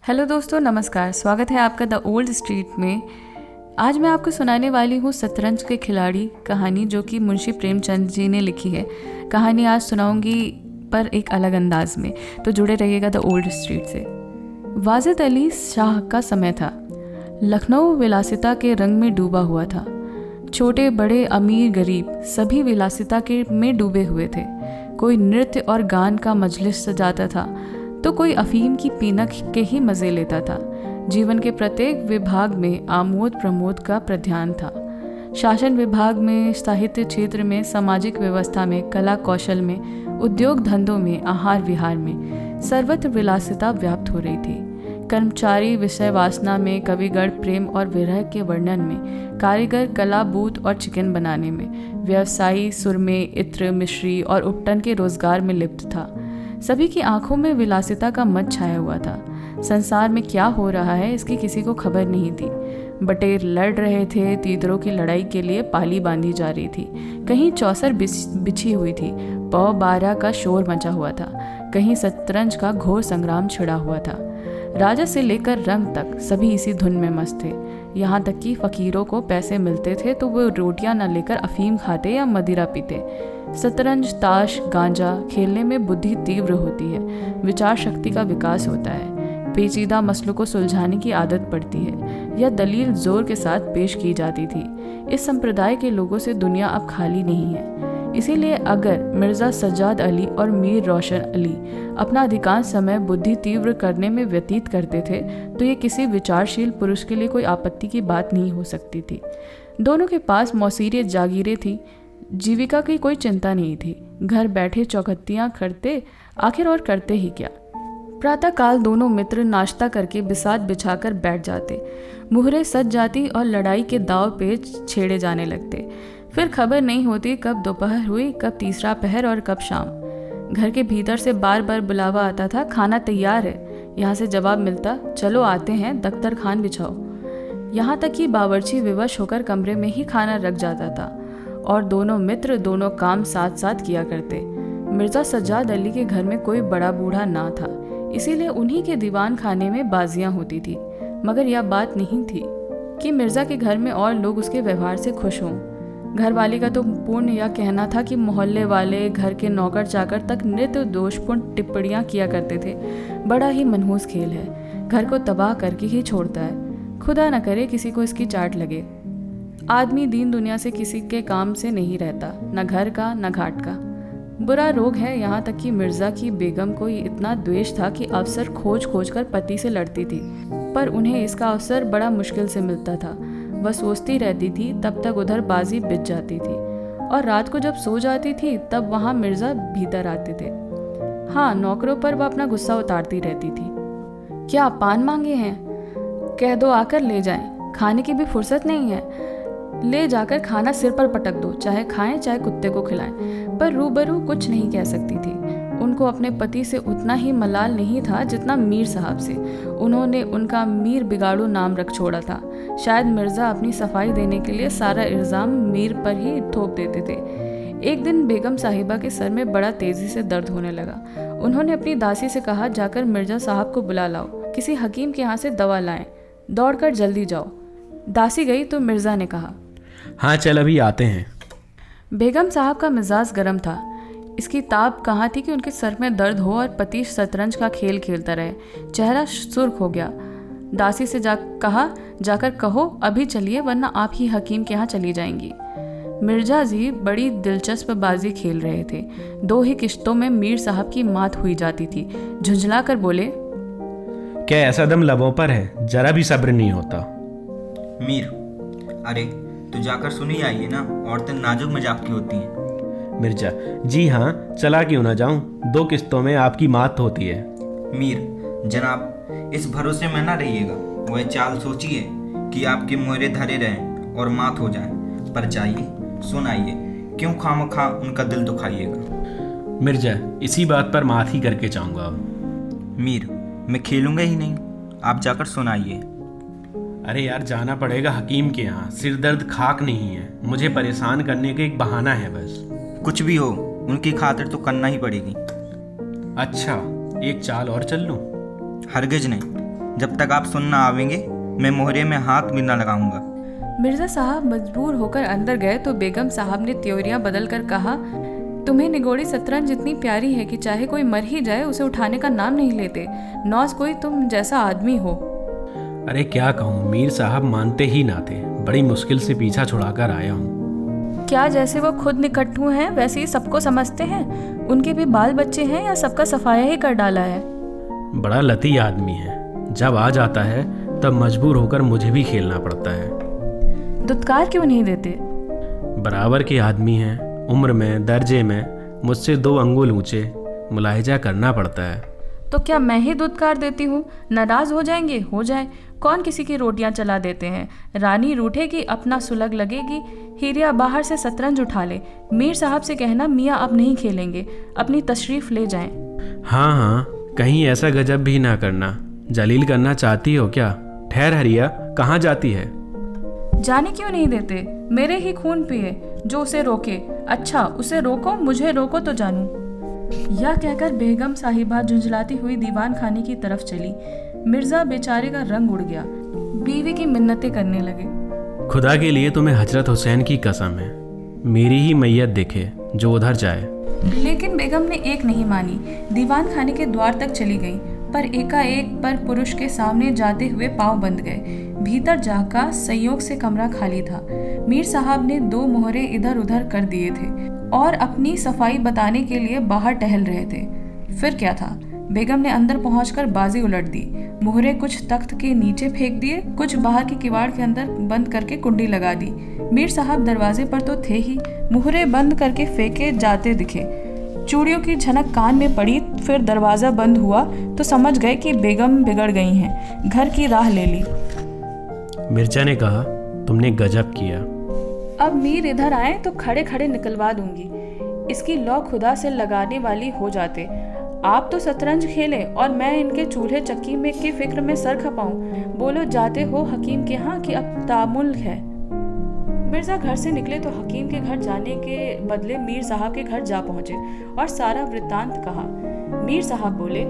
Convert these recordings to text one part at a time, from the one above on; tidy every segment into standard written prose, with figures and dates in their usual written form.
Hello दोस्तों, नमस्कार। स्वागत है आपका द ओल्ड स्ट्रीट में। आज मैं आपको सुनाने वाली हूँ शतरंज के खिलाड़ी कहानी, जो कि मुंशी प्रेमचंद जी ने लिखी है। कहानी आज सुनाऊंगी पर एक अलग अंदाज में, तो जुड़े रहिएगा द ओल्ड स्ट्रीट से। वाजिद अली शाह का समय था। लखनऊ विलासिता के रंग में डूबा हुआ था। छोटे बड़े अमीर गरीब सभी विलासिता के में डूबे हुए थे। कोई नृत्य और गान का मजलिस सजाता था तो कोई अफीम की पीनक के ही मज़े लेता था। जीवन के प्रत्येक विभाग में आमोद प्रमोद का प्रध्यान था। शासन विभाग में, साहित्य क्षेत्र में, सामाजिक व्यवस्था में, कला कौशल में, उद्योग धंधों में, आहार विहार में सर्वत्र विलासिता व्याप्त हो रही थी। कर्मचारी विषय वासना में, कविगण प्रेम और विरह के वर्णन में, कारीगर कला बूट और चिकन बनाने में, व्यवसायी सुरमे इत्र मिश्री और उपटन के रोजगार में लिप्त था। सभी की आंखों में विलासिता का मत छाया हुआ था। संसार में क्या हो रहा है इसकी किसी को खबर नहीं थी। बटेर लड़ रहे थे, तीतरों की लड़ाई के लिए पाली बांधी जा रही थी, कहीं चौसर बिछी हुई थी, पौ बारह का शोर मचा हुआ था, कहीं शतरंज का घोर संग्राम छिड़ा हुआ था। राजा से लेकर रंग तक सभी इसी धुन में मस्त थे। यहाँ तक कि फकीरों को पैसे मिलते थे तो वो रोटियां न लेकर अफीम खाते या मदिरा पीते। शतरंज, ताश, गांजा खेलने में बुद्धि तीव्र होती है, विचार शक्ति का विकास होता है, पेचीदा मसलों को सुलझाने की आदत पड़ती है। यह दलील जोर के साथ पेश की जाती थी। इस संप्रदाय के लोगों से दुनिया अब खाली नहीं है। इसीलिए अगर मिर्ज़ा सज्जाद अली और मीर रोशन अली अपना अधिकांश समय बुद्धि तीव्र करने में व्यतीत करते थे तो ये किसी विचारशील पुरुष के लिए कोई आपत्ति की बात नहीं हो सकती थी। दोनों के पास मौसीरियत जागीरें थी, जीविका की कोई चिंता नहीं थी। घर बैठे चौखट्टियाँ करते, आखिर और करते ही क्या। प्रातःकाल दोनों मित्र नाश्ता करके बिसात बिछाकर बैठ जाते। मुहरे सज जाती और लड़ाई के दाव पेच छेड़े जाने लगते। फिर खबर नहीं होती कब दोपहर हुई, कब तीसरा पहर और कब शाम। घर के भीतर से बार बार बुलावा आता था, खाना तैयार है। यहाँ से जवाब मिलता, चलो आते हैं, दफ्तर खान बिछाओ। यहाँ तक कि बावर्ची विवश होकर कमरे में ही खाना रख जाता था और दोनों मित्र दोनों काम साथ साथ किया करते। मिर्ज़ा सज्जाद अली के घर में कोई बड़ा बूढ़ा ना था, इसीलिए उन्हीं के दीवान खाने में बाजियां होती थी। मगर यह बात नहीं थी कि मिर्ज़ा के घर में और लोग उसके व्यवहार से खुश हों। घरवाली का तो पूर्ण यह कहना था कि मोहल्ले वाले, घर के नौकर चाकर तक नृत्य दोषपूर्ण टिप्पणियां किया करते थे। बड़ा ही मनहूस खेल है, घर को तबाह करके ही छोड़ता है। खुदा न करे किसी को इसकी चाट लगे। आदमी दीन दुनिया से किसी के काम से नहीं रहता, न घर का न घाट का। बुरा रोग है। यहाँ तक कि मिर्ज़ा की बेगम को इतना द्वेष था कि अवसर खोज खोज कर पति से लड़ती थी, पर उन्हें इसका अवसर बड़ा मुश्किल से मिलता था। वह सोचती रहती थी, तब तक उधर बाजी बिछ जाती थी और रात को जब सो जाती थी तब वहाँ मिर्ज़ा भीतर आते थे। हाँ, नौकरों पर वह अपना गुस्सा उतारती रहती थी। क्या पान मांगे हैं? कह दो आकर ले जाएं। खाने की भी फुर्सत नहीं है। ले जाकर खाना सिर पर पटक दो, चाहे खाएं चाहे कुत्ते को खिलाएं। पर रूबरू कुछ नहीं कह सकती थी। उनको अपने पति से उतना ही मलाल नहीं था जितना मीर साहब से। उन्होंने उनका मीर बिगाड़ू नाम रख छोड़ा था। शायद मिर्ज़ा अपनी सफाई देने के लिए सारा इल्ज़ाम मीर पर ही थोप देते थे। एक दिन बेगम साहिबा के सर में बड़ा तेज़ी से दर्द होने लगा। उन्होंने अपनी दासी से कहा, जाकर मिर्ज़ा साहब को बुला लाओ, किसी हकीम के यहाँ से दवा लाएं, दौड़कर जल्दी जाओ। दासी गई तो मिर्ज़ा ने कहा, हाँ चल अभी आते हैं। बेगम साहब का मिजाज गर्म था। इसकी ताब कहाँ थी कि उनके सर में दर्द हो और पति शतरंज का खेल खेलता रहे। चेहरा सुर्ख हो गया। दासी से जाकर कहो अभी चलिए, वरना आप ही हकीम के यहाँ चली जाएंगी। मिर्जा जी बड़ी दिलचस्प बाजी खेल रहे थे। 2 ही किश्तों में मीर साहब की मात हुई जाती थी। झुंझला कर बोले, क्या ऐसा दम लबों पर है, जरा भी सब्र नहीं होता। मीर, अरे तो जाकर सुनी आइए ना, औरतें नाजुक मजाक की होती हैं। मिर्जा, जी हाँ, चला क्यों ना जाऊं, 2 किस्तों में आपकी मात होती है। मीर जनाब, इस भरोसे में ना रहिएगा। वह चाल सोचिए कि आपके मोहरे धरे रहें और मात हो जाए। पर चाहिए सुनाइए, क्यों खामखा उनका दिल दुखाइएगा। मिर्जा, इसी बात पर मात ही करके चाहूँगा अब। मीर, मैं खेलूंगा ही नहीं, आप जाकर सुनाइए। अरे यार, जाना पड़ेगा हकीम के यहाँ। सिर दर्द खाक नहीं है, मुझे परेशान करने का एक बहाना है बस। कुछ भी हो, उनकी खातिर तो करना ही पड़ेगी। अच्छा, एक चाल और चल लूं? हरगिज नहीं। जब तक आप सुन ना आवेंगे मैं मोहरे में हाथ भी ना लगाऊंगा। मिर्ज़ा साहब मजबूर होकर अंदर गए तो बेगम साहब ने त्योरियां बदल कर कहा, तुम्हें निगोड़ी शतरंज इतनी प्यारी है कि चाहे कोई मर ही जाए उसे उठाने का नाम नहीं लेते। नौज कोई तुम जैसा आदमी हो। अरे क्या कहूँ, मीर साहब मानते ही ना थे। बड़ी मुश्किल से पीछा छुड़ाकर आया हूँ। क्या जैसे वो खुद निकट्ठू हैं वैसे ही सबको समझते हैं? उनके भी बाल बच्चे हैं या सबका सफाया ही कर डाला है? बड़ा लती आदमी है, जब आ जाता है तब मजबूर होकर मुझे भी खेलना पड़ता है। दुत्कार क्यों नहीं देते? बराबर के आदमी हैं, उम्र में दर्जे में मुझसे 2 अंगुल ऊंचे, मुलाहिजा करना पड़ता है। तो क्या मैं ही दुत्कार देती हूँ? नाराज हो जाएंगे, हो जाए, कौन किसी की रोटियां चला देते हैं। रानी रूठेगी, अपना सुलग लगेगी, हीरिया बाहर से शतरंज उठा ले। मीर साहब से कहना मियाँ अब नहीं खेलेंगे, अपनी तशरीफ ले जाएं। हाँ हाँ, कहीं ऐसा गजब भी ना करना। जलील करना चाहती हो क्या? ठहर हरिया, कहाँ जाती है? जाने क्यों नहीं देते? मेरे ही खून पिए, जो उसे रोके। अच्छा, उसे रोको, मुझे रोको तो जानूं। यह कहकर बेगम साहिबा झुंझलाती हुई दीवान खाने की तरफ चली। मिर्जा बेचारे का रंग उड़ गया, बीवी की मिन्नतें करने लगे। खुदा के लिए तुम्हें हजरत हुसैन की कसम है, मेरी ही मैयत दिखे जो उधर जाए। लेकिन बेगम ने एक नहीं मानी। दीवान खाने के द्वार तक चली गई, पर एकाएक पर पुरुष के सामने जाते हुए पांव बंद गए। भीतर जाका संयोग से कमरा खाली था। मीर साहब ने 2 मोहरे इधर उधर कर दिए थे और अपनी सफाई बताने के लिए बाहर टहल रहे थे। फिर क्या था? बेगम ने अंदर पहुंचकर बाजी उलट दी। मोहरे कुछ तख्त के नीचे फेंक दिए, कुछ बाहर के किवाड़ के अंदर बंद करके कुंडी लगा दी। मीर साहब दरवाजे पर तो थे ही, मोहरे बंद करके फेंके जाते दिखे। चूड़ियों की झनक कान में पड़ी। फिर दरवाज़ा बंद हुआ तो समझ गए कि बेगम बिगड़ गई हैं, घर की राह ले ली। मिर्जा ने कहा, तुमने गजब किया। अब मीर इधर आए तो खड़े खड़े निकलवा दूंगी। इसकी लौ खुदा से लगाने वाली हो जाते। आप तो शतरंज खेलें और मैं इनके चूल्हे चक्की में की फिक्र में सर खपाऊं। बोलो जाते हो हकीम के यहाँ कि अब तामुल है। मिर्जा घर से निकले तो हकीम के घर जाने के बदले मीर साहब के घर जा पहुंचे और सारा वृत्तांत कहा। मीर साहब बोले,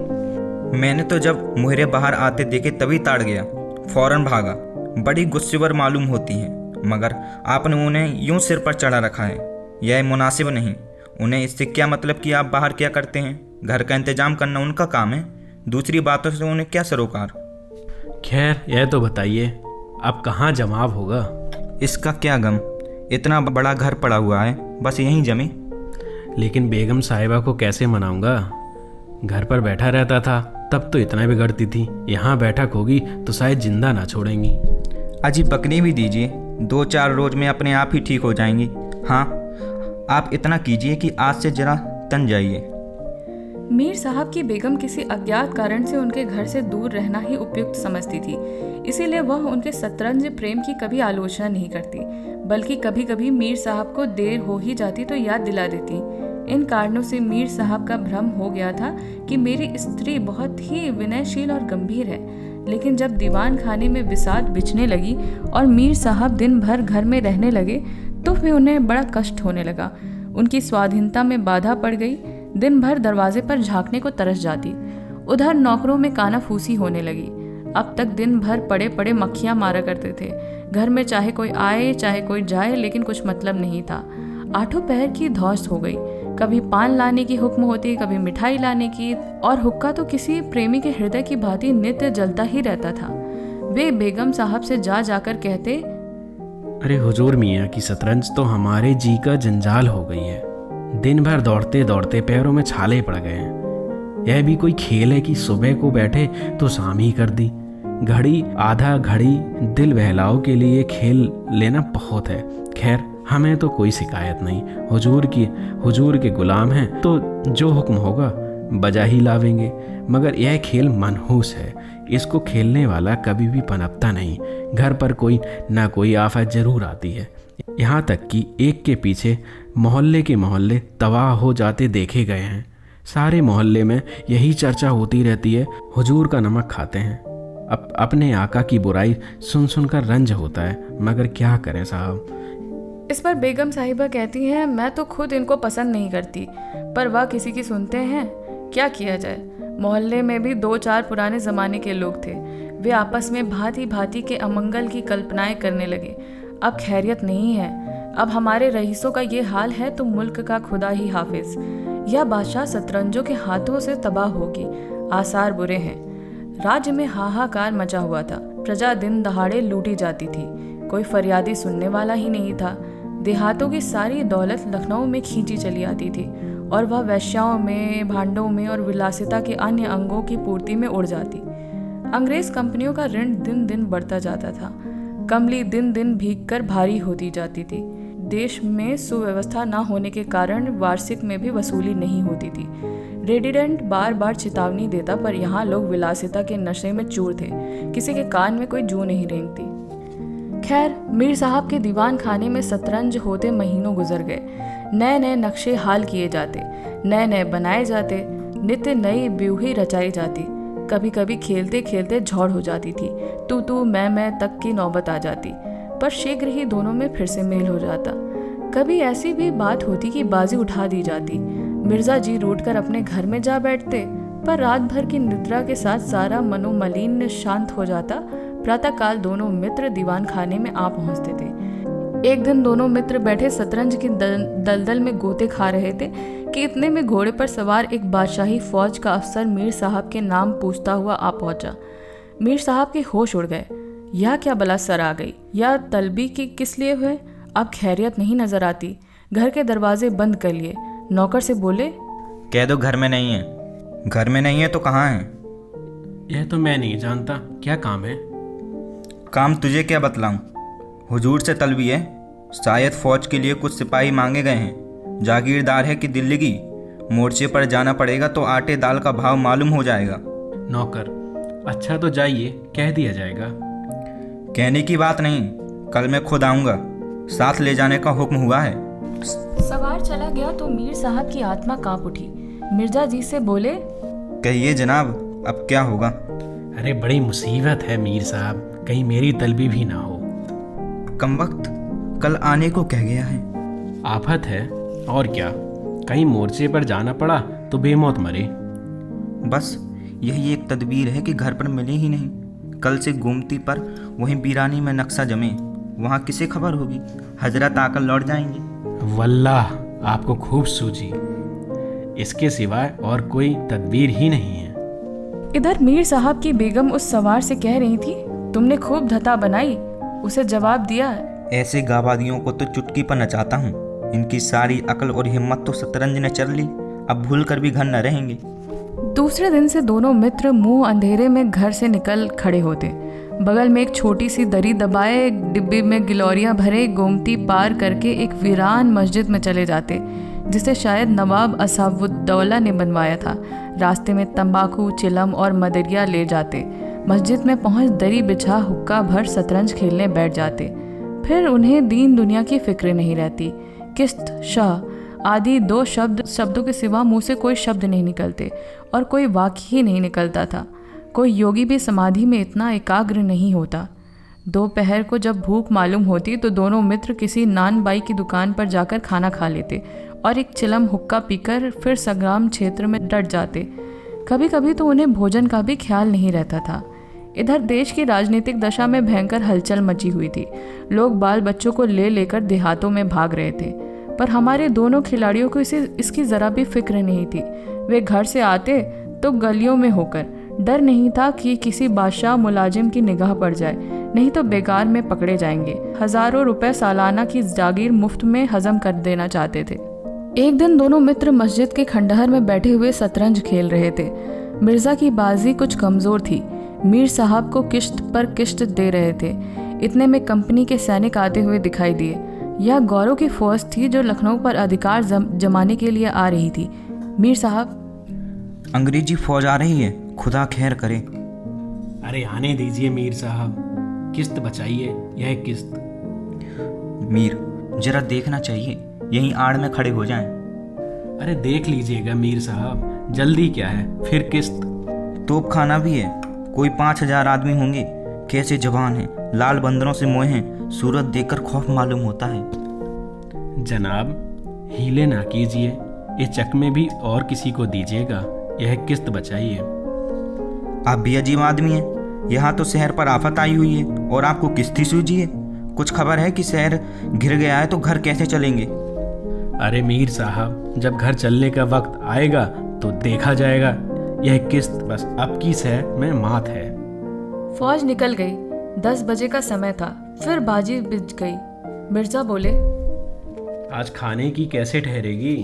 मैंने तो जब मोहरे बाहर आते देखे तभी ताड़ गया, फौरन भागा। बड़ी गुस्सेवर मालूम होती हैं, मगर आपने उन्हें यूं सिर पर चढ़ा रखा है, यह मुनासिब नहीं। उन्हें इससे क्या मतलब कि आप बाहर क्या करते हैं? घर का इंतजाम करना उनका काम है, दूसरी बातों से उन्हें क्या सरोकार। खैर यह तो बताइए, अब कहाँ जमाव होगा? इसका क्या गम, इतना बड़ा घर पड़ा हुआ है, बस यहीं जमे। लेकिन बेगम साहिबा को कैसे मनाऊंगा? घर पर बैठा रहता था तब तो इतना बिगड़ती थी, यहाँ बैठक होगी तो शायद जिंदा ना छोड़ेंगी। अजी बकरी भी दीजिए, 2-4 रोज में अपने आप ही ठीक हो जाएंगी। हाँ, आप इतना कीजिए कि आज से जरा तन जाइए। मीर साहब की बेगम किसी अज्ञात कारण से उनके घर से दूर रहना ही उपयुक्त समझती थी, इसीलिए वह उनके शतरंज प्रेम की कभी आलोचना नहीं करती, बल्कि कभी कभी मीर साहब को देर हो ही जाती तो याद दिला देती। इन कारणों से मीर साहब का भ्रम हो गया था कि मेरी स्त्री बहुत ही विनयशील और गंभीर है। लेकिन जब दीवान खाने में बिसात बिछने लगी और मीर साहब दिन भर घर में रहने लगे तो फिर उन्हें बड़ा कष्ट होने लगा। उनकी स्वाधीनता में बाधा पड़ गई। दिन भर दरवाजे पर झांकने को तरस जाती। उधर नौकरों में कानाफूसी होने लगी। अब तक दिन भर पड़े पड़े मक्खियां मारा करते थे। घर में चाहे कोई आए चाहे कोई जाए, लेकिन कुछ मतलब नहीं था। 8 पहर की धौस हो गई। कभी पान लाने की हुक्म होती, कभी मिठाई लाने की, और हुक्का तो किसी प्रेमी के हृदय की भांति नित्य जलता ही रहता था। वे बेगम साहब से जा जाकर कहते, अरे हुजूर मियाँ की शतरंज तो हमारे जी का जंजाल हो गई है। दिन भर दौड़ते दौड़ते पैरों में छाले पड़ गए हैं। यह भी कोई खेल है कि सुबह को बैठे तो शाम ही कर दी। घड़ी आधा घड़ी दिल बहलाव के लिए खेल लेना बहुत है। खैर हमें तो कोई शिकायत नहीं। हुजूर के गुलाम हैं तो जो हुक्म होगा बजा ही लावेंगे। मगर यह खेल मनहूस है, इसको खेलने वाला कभी भी पनपता नहीं। घर पर कोई ना कोई आफत जरूर आती है। यहाँ तक कि एक के पीछे मोहल्ले के मोहल्ले तबाह हो जाते देखे गए हैं। सारे मोहल्ले में यही चर्चा होती रहती है, हुजूर का नमक खाते हैं। अपने आका की बुराई सुन सुनकर रंज होता है, मगर क्या करें साहब। इस पर बेगम साहिबा कहती हैं, मैं तो खुद इनको पसंद नहीं करती, पर वह किसी की सुनते हैं। क्या किया जाए। मोहल्ले में भी 2-4 पुराने ज़माने के लोग थे। वे आपस में भांति भांति के अमंगल की कल्पनाएं करने लगे। अब खैरियत नहीं है, अब हमारे रईसों का ये हाल है तो मुल्क का खुदा ही हाफिज। यह बादशाह शतरंजों के हाथों से तबाह होगी, आसार बुरे हैं। राज्य में हाहाकार मचा हुआ था, प्रजा दिन दहाड़े लूटी जाती थी, कोई फरियादी सुनने वाला ही नहीं था। देहातों की सारी दौलत लखनऊ में खींची चली आती थी और वह वैश्याओं में, भांडों में और विलासिता के अन्य अंगों की पूर्ति में उड़ जाती। अंग्रेज कंपनियों का ऋण दिन दिन बढ़ता जाता था, कमली दिन दिन भीग कर भारी होती जाती थी। देश में सुव्यवस्था न होने के कारण वार्षिक में भी वसूली नहीं होती थी। रेडिडेंट बार बार चेतावनी देता, पर यहाँ लोग विलासिता के नशे में चूर थे, किसी के कान में कोई जू नहीं रेंगती। खैर, मीर साहब के दीवान खाने में शतरंज होते महीनों गुजर गए। नए नए नक्शे हाल किए जाते, नए नए बनाए जाते, नित्य नई ब्यूही रचाई जाती। कभी कभी खेलते खेलते झौड़ हो जाती थी, तू मैं तक की नौबत आ जाती, पर शीघ्र ही दोनों में फिर से मेल हो जाता। कभी ऐसी भी बात होती कि बाजी उठा दी जाती। मिर्जा जी रूठकर अपने घर में जा बैठते, पर रात भर की निद्रा के साथ सारा मनोमलिन शांत हो जाता। प्रातःकाल दोनों मित्र दीवान खाने में आ पहुंचते थे। एक दिन दोनों मित्र बैठे शतरंज की दलदल में गोते खा रहे थे कि इतने में घोड़े पर सवार एक बादशाही फौज का अफसर मीर साहब के नाम पूछता हुआ आ पहुंचा। मीर साहब के होश उड़ गए। यह क्या बला सर आ गई, या तलबी की किस लिए हुए? अब खैरियत नहीं नजर आती। घर के दरवाजे बंद कर लिए। नौकर से बोले, कह दो घर में नहीं है। घर में नहीं है तो कहाँ है? यह तो मैं नहीं जानता, क्या काम है? काम तुझे क्या बतलाऊं? हुजूर से तलबी है, शायद फौज के लिए कुछ सिपाही मांगे गए हैं। जागीरदार है कि दिल्ली की, मोर्चे पर जाना पड़ेगा तो आटे दाल का भाव मालूम हो जाएगा। नौकर, अच्छा तो जाइए, कह दिया जाएगा। कहने की बात नहीं, कल मैं खुद आऊँगा, साथ ले जाने का हुक्म हुआ है। सवार चला गया तो मीर साहब की आत्मा कांप उठी। मिर्जा जी से बोले, कहिए जनाब, अब क्या होगा? अरे बड़ी मुसीबत है मीर साहब, कहीं मेरी तलबी भी ना हो। कमबख्त, कल आने को कह गया है। आफत है और क्या, कहीं मोर्चे पर जाना पड़ा तो बेमौत मरे। बस यही एक तदबीर है कि घर पर मिले ही नहीं। कल से गोमती पर वहीं बीरानी में नक्शा जमे, वहाँ किसे खबर होगी? हजरत आकर लौट जाएंगे। वल्लाह, आपको खूब सूझी, इसके सिवाय और कोई तदबीर ही नहीं है। इधर मीर साहब की बेगम उस सवार से कह रही थी, तुमने खूब धता बनाई। उसे जवाब दिया, ऐसे गाबादियों को तो चुटकी पर नचाता हूँ। इनकी सारी अकल और हिम्मत तो शतरंज ने चल ली, अब भूल कर भी घर न रहेंगे। दूसरे दिन से दोनों मित्र मुंह अंधेरे में घर से निकल खड़े होते। बगल में एक छोटी सी दरी दबाए, डिब्बे में गिलौरियां भरे, गोमती पार करके एक वीरान मस्जिद में चले जाते, जिसे शायद नवाब असावुद्दौला ने बनवाया था। रास्ते में तंबाकू, चिलम और मदरिया ले जाते। मस्जिद में पहुंच दरी बिछा हुक्का भर शतरंज खेलने बैठ जाते। फिर उन्हें दीन दुनिया की फिक्र नहीं रहती। किस्त, शाह आदि दो शब्दों के सिवा मुंह से कोई शब्द नहीं निकलते और कोई वाक्य ही नहीं निकलता था। कोई योगी भी समाधि में इतना एकाग्र नहीं होता। दोपहर को जब भूख मालूम होती तो दोनों मित्र किसी नान बाई की दुकान पर जाकर खाना खा लेते और एक चिलम हुक्का पीकर फिर संग्राम क्षेत्र में डट जाते। कभी कभी तो उन्हें भोजन का भी ख्याल नहीं रहता था। इधर देश की राजनीतिक दशा में भयंकर हलचल मची हुई थी। लोग बाल बच्चों को ले लेकर देहातों में भाग रहे थे, पर हमारे दोनों खिलाड़ियों को इसकी ज़रा भी फिक्र नहीं थी। वे घर से आते तो गलियों में होकर, डर नहीं था कि किसी बादशाह मुलाजिम की निगाह पड़ जाए, नहीं तो बेकार में पकड़े जाएंगे। हजारों रुपए सालाना की जागीर मुफ्त में हजम कर देना चाहते थे। एक दिन दोनों मित्र मस्जिद के खंडहर में बैठे हुए शतरंज खेल रहे थे। मिर्जा की बाजी कुछ कमज़ोर थी। मीर साहब को किश्त पर किश्त दे रहे थे। इतने में कंपनी के सैनिक आते हुए दिखाई दिए। यह गौरव की फौज थी जो लखनऊ पर अधिकार जमाने के लिए आ रही थी। मीर साहब, अंग्रेजी फौज आ रही है, खुदा खैर करे। अरे आने दीजिए मीर साहब, किस्त बचाइए, यह किस्त। मीर, जरा देखना चाहिए, यहीं आड़ में खड़े हो जाएं। अरे देख लीजिएगा मीर साहब, जल्दी क्या है, फिर किस्त। तोप खाना भी है, कोई 5000 आदमी होंगे। कैसे जवान हैं, लाल बंदरों से मोए हैं, सूरत देखकर खौफ मालूम होता है। जनाब, हीले ना कीजिए, ये चकमे भी और किसी को दीजिएगा, यह किस्त बचाइए। आप भी अजीब आदमी हैं, यहाँ तो शहर पर आफत आई हुई है और आपको किस्ती सूझी है। कुछ खबर है कि शहर घिर गया है तो घर कैसे चलेंगे? अरे मीर साहब, जब घर चलने का वक्त आएगा तो देखा जाएगा। यह किस्त बस अब की शहर में मात है। फौज निकल गई। 10 बजे का समय था। फिर बाजी बिज गई। मिर्जा बोले, आज खाने की कैसे ठहरेगी?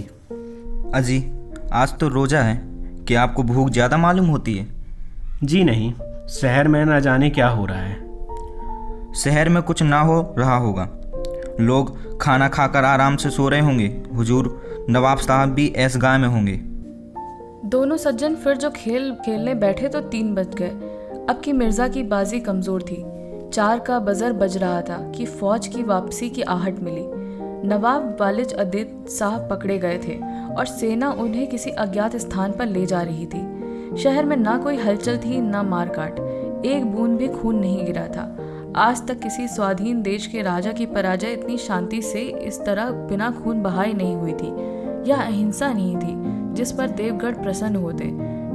अजी, आज तो रोजा है। क्या आपको भूख ज़्यादा मालूम होती है? जी नहीं, शहर में ना जाने क्या हो रहा है। शहर में कुछ ना हो रहा होगा। लोग खाना खाकर आराम से सो रहे होंगे। हुजूर, नवाब साहब भी ऐशगाह में होंगे। दोनों सज्जन फिर जो खेल खेलने बैठे तो 3 बज गए। अब की मिर्जा की बाजी कमजोर थी। 4 का बजर बज रहा था कि फौज की वापसी की आहट मिली। नवाब वालिद अदीद साहब पकड़े गए थे और सेना उन्हें किसी अज्ञात स्थान पर ले जा रही थी। शहर में ना कोई हलचल थी, ना मारकाट। एक बूंद भी खून नहीं गिरा था। आज तक किसी स्वाधीन देश के राजा की पराजय इतनी शांति से इस तरह बिना खून बहाए नहीं हुई थी। यह अहिंसा नहीं थी जिस पर देवगढ़ प्रसन्न होते।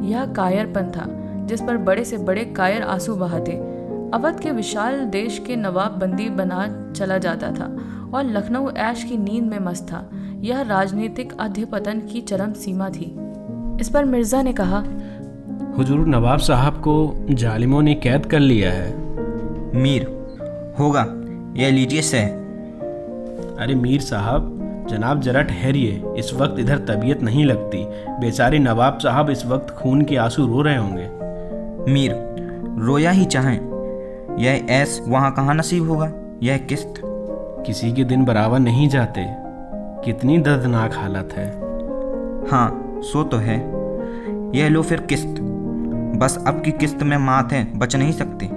यह कायरपन था जिस पर बड़े से बड़े कायर आंसू बहाते। अवध के विशाल देश के नवाब बंदी बना चला जाता था और लखनऊ ऐश की नींद में मस्त था। यह राजनीतिक अधपतन की चरम सीमा थी। इस पर मिर्जा ने कहा, हुजूर, नवाब साहब को जालिमों ने कैद कर लिया है। मीर होगा, यह लीजिए सह। अरे मीर साहब, जनाब जरा ठहरिए। इस वक्त इधर तबीयत नहीं लगती। बेचारे नवाब साहब इस वक्त खून के आंसू रो रहे होंगे। मीर, रोया ही चाहें, यह ऐश वहाँ कहाँ नसीब होगा। यह किस्त किसी के दिन बराबर नहीं जाते। कितनी दर्दनाक हालत है। हाँ, सो तो है। यह लो फिर किस्त। बस अब की किस्त में मात है, बच नहीं सकते।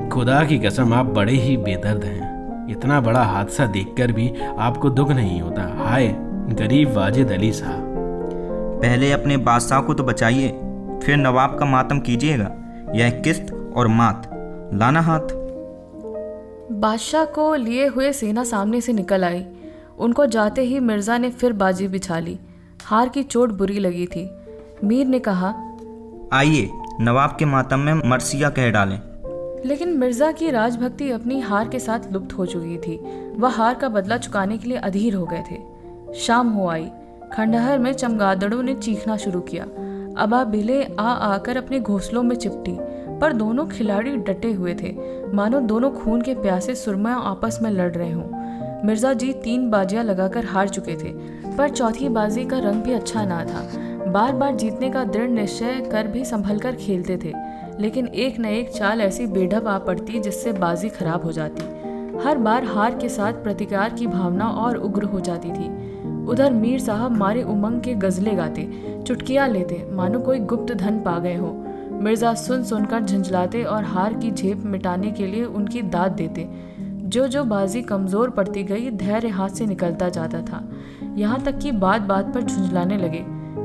खुदा की कसम, आप बड़े ही बेदर्द हैं। इतना बड़ा हादसा देखकर भी आपको दुख नहीं होता। हाय गरीब वाजिद अली साहब। पहले अपने बादशाह को तो बचाइए, फिर नवाब का मातम कीजिएगा। यह किस्त और मात, लाना हाथ। बादशाह को लिए हुए सेना सामने से निकल आई। उनको जाते ही मिर्जा ने फिर बाजी बिछा ली। हार की चोट बुरी लगी थी। मीर ने कहा, आइए नवाब के मातम में मरसिया कह डालें। लेकिन मिर्जा की राजभक्ति अपनी हार के साथ लुप्त हो चुकी थी। वह हार का बदला चुकाने के लिए अधीर हो गए थे। शाम हो आई। खंडहर में चमगादड़ों ने चीखना शुरू किया। अबाबिलें आ आकर अपने घोंसलों में चिपटी, पर दोनों खिलाड़ी डटे हुए थे, मानो दोनों खून के प्यासे सुरमा आपस में लड़ रहे हों। मिर्जा जी 3 बाजियां लगाकर हार चुके थे, पर चौथी बाजी का रंग भी अच्छा ना था। बार बार जीतने का दृढ़ निश्चय कर भी संभल कर खेलते थे, लेकिन एक न एक चाल ऐसी बेढब आ पड़ती जिससे बाजी खराब हो जाती। हर बार हार के साथ प्रतिकार की भावना और उग्र हो जाती थी। उधर मीर साहब मारे उमंग के गजले गाते, चुटकियां लेते, मानो कोई गुप्त धन पा गए हो। मिर्जा सुन सुनकर झंझलाते और हार की झेप मिटाने के लिए उनकी दाद देते। जो जो बाजी कमजोर पड़ती गई, धैर्य हाथ से निकलता जाता था। यहाँ तक कि बात बात पर झुंझलाने लगे,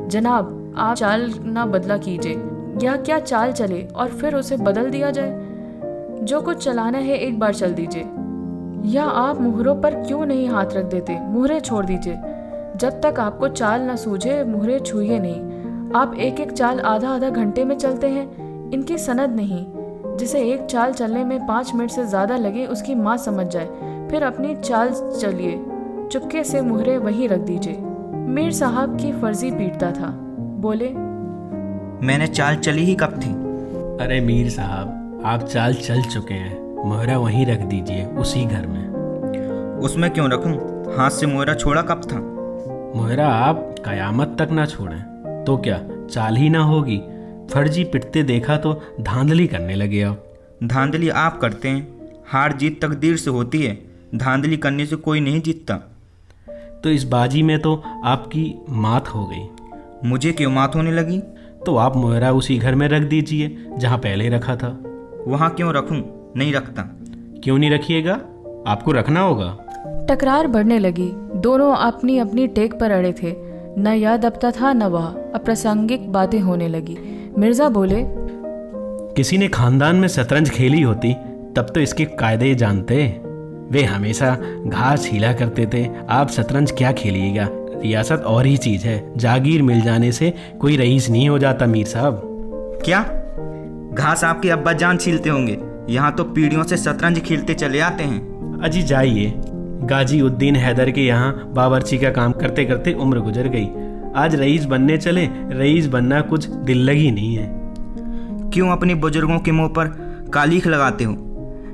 जनाब आप चाल ना बदला कीजिए, या क्या चाल चले और फिर उसे बदल दिया जाए। जो कुछ चलाना है एक बार चल दीजिए, या आप मुहरों पर क्यों नहीं हाथ रख देते, मुहरे छोड़ दीजिए। जब तक आपको चाल न सूझे मुहरे छूइए नहीं। आप एक एक चाल आधा आधा घंटे में चलते हैं, इनकी सनद नहीं। जिसे एक चाल चलने में 5 मिनट से ज़्यादा लगे उसकी माँ समझ जाए, फिर अपनी चाल चलिए, चुपके से मुहरे वहीं रख दीजिए। मीर साहब की फर्जी पीटता था। बोले, मैंने चाल चली ही कब थी? अरे मीर साहब, आप चाल चल चुके हैं। मोहरा वहीं रख दीजिए, उसी घर में। उसमें क्यों रखूं? हाथ से मोहरा छोड़ा कब था? मोहरा आप कयामत तक ना छोड़ें तो क्या चाल ही ना होगी। फर्जी पिटते देखा तो धांधली करने लगे आप। धांधली आप करते हैं। हार जीत तकदीर से होती है, धांधली करने से कोई नहीं जीतता। तो इस बाजी में तो आपकी मात हो गई। मुझे क्यों मात होने लगी? तो आप मोहरा उसी घर में रख दीजिए जहाँ पहले रखा था। वहाँ क्यों रखूं? नहीं रखता। क्यों नहीं रखिएगा? आपको रखना होगा। टकरार बढ़ने लगी। दोनों अपनी अपनी टेक पर अड़े थे। न यह दबता था न वह। अप्रासंगिक बातें होने लगी। मिर्जा बोले, किसी ने खानदान में शतरंज खेली होती तब तो इसके कायदे जानते। वे हमेशा घास छीला करते थे। आप शतरंज क्या खेलिएगा? रियासत और ही चीज़ है। जागीर मिल जाने से कोई रईस नहीं हो जाता मीर साहब। क्या? घास आपके अब्बा जान छीलते होंगे, यहाँ तो पीढ़ियों से शतरंज खेलते चले आते हैं। अजी जाइए, गाजी उद्दीन हैदर के यहाँ बावर्ची का काम करते करते उम्र गुजर गई। आज रईस बनने चले, रईस बनना कुछ दिल लगी नहीं है। क्यों अपने बुजुर्गों के मुंह पर कालीख लगाते हो?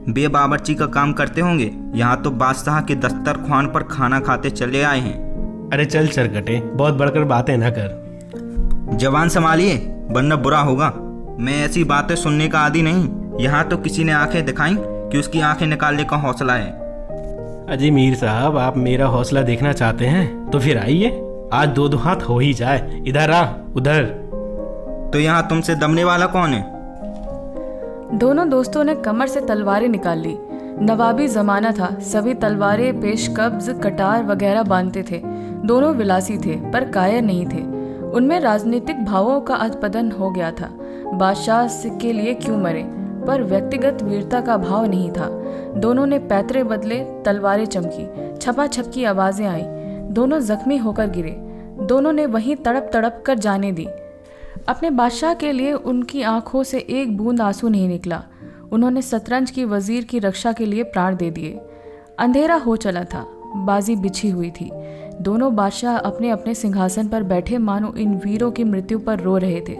बे बावर्ची का काम करते होंगे, यहाँ तो बादशाह के दस्तरख्वान पर खाना खाते चले आए हैं। अरे चल चरकटे, बहुत बढ़कर बातें ना कर। जवान संभालिए वरना बुरा होगा। मैं ऐसी बातें सुनने का आदी नहीं। यहाँ तो किसी ने आंखें दिखाई कि उसकी आंखें निकालने का हौसला है। अजी मीर साहब, आप मेरा हौसला देखना चाहते हैं तो फिर आइए, आज दो हाथ हो ही जाए। इधर आ, उधर। तो यहाँ तुमसे दमने वाला कौन है? दोनों दोस्तों ने कमर से तलवारें निकाल ली। नवाबी जमाना था, सभी तलवारें पेशकब्ज, कटार वगैरह बांधते थे। दोनों विलासी थे पर कायर नहीं थे। उनमें राजनीतिक भावों का अधपतन हो गया था। बादशाह के लिए क्यों मरे, पर व्यक्तिगत वीरता का भाव नहीं था। दोनों ने पैतरे बदले, तलवारें चमकी, छपाछप की आवाजें आई। दोनों जख्मी होकर गिरे। दोनों ने वहीं तड़प तड़प कर जाने दी। अपने बादशाह के लिए उनकी आंखों से एक बूंद आंसू नहीं निकला। उन्होंने शतरंज की वजीर की रक्षा के लिए प्राण दे दिए। अंधेरा हो चला था, बाजी बिछी हुई थी। दोनों बादशाह अपने अपने सिंहासन पर बैठे मानो इन वीरों की मृत्यु पर रो रहे थे।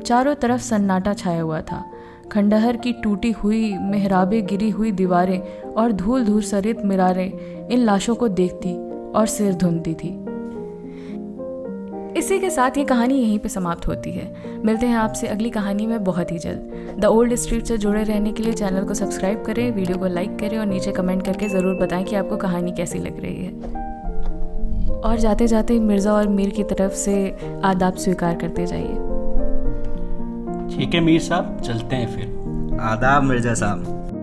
चारों तरफ सन्नाटा छाया हुआ था। खंडहर की टूटी हुई मेहराबें, गिरी हुई दीवारें और धूल धूल सरित मीनारें इन लाशों को देखती और सिर धुनती थी। इसी के साथ ये कहानी यहीं पे समाप्त होती है। मिलते हैं आपसे अगली कहानी में बहुत ही जल्द। द ओल्ड स्ट्रीट से जुड़े रहने के लिए चैनल को सब्सक्राइब करें, वीडियो को लाइक करें और नीचे कमेंट करके ज़रूर बताएं कि आपको कहानी कैसी लग रही है। और जाते जाते मिर्ज़ा और मीर की तरफ से आदाब स्वीकार करते जाइए। ठीक है मीर साहब, चलते हैं फिर। आदाब मिर्जा साहब।